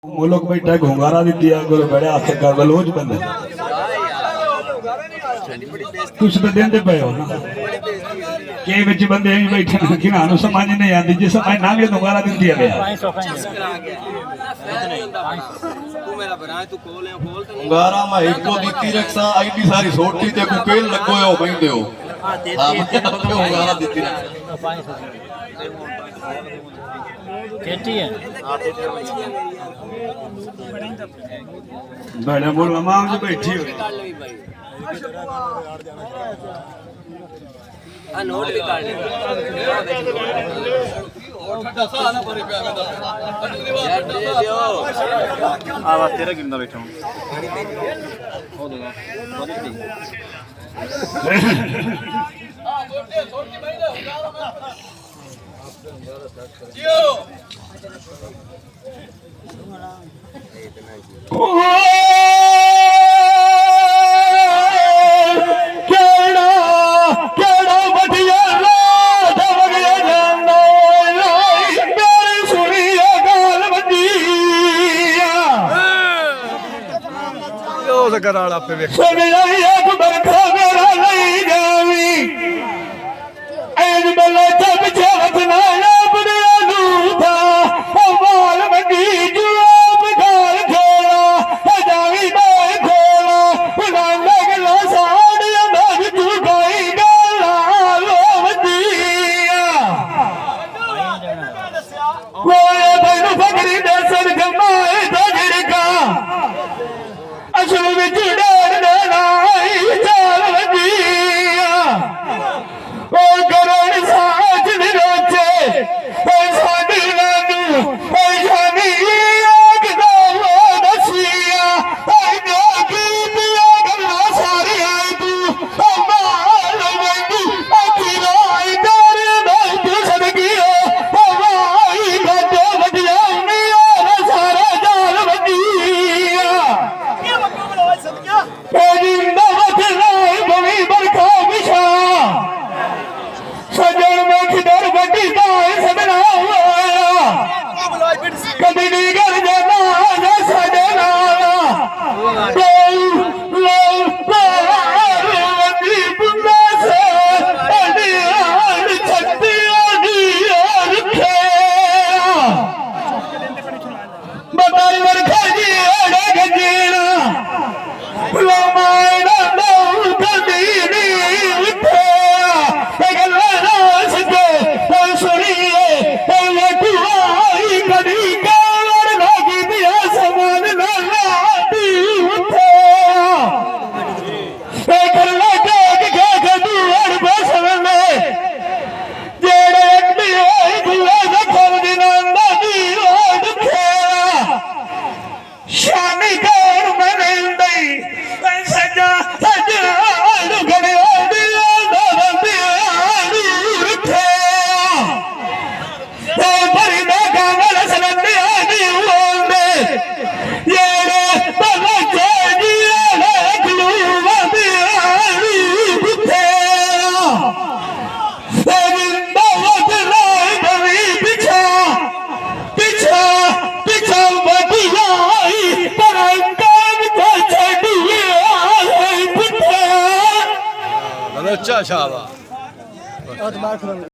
मुल्क बैठा घोंगारा दी दिया गुरु बड़े हाथ का बलोच बंदे कुछ तो देंदे पे हो ना के विच बंदे ही बैठे ना कि ना समझ नहीं आती जिस समय ना भी घोंगारा दी दिया गया घोंगारा मैं एको दीती रखसा आईडी सारी सोटी ते को पेल लगो हो बैंदे हो हां घोंगारा दीती खेती है बड़े बोल मां जो बैठी हो आ नोट भी काट ले आवाज तेरा गिरना बैठा हूं हो देगा कराड़ा पे वेख अच्छा शाबाश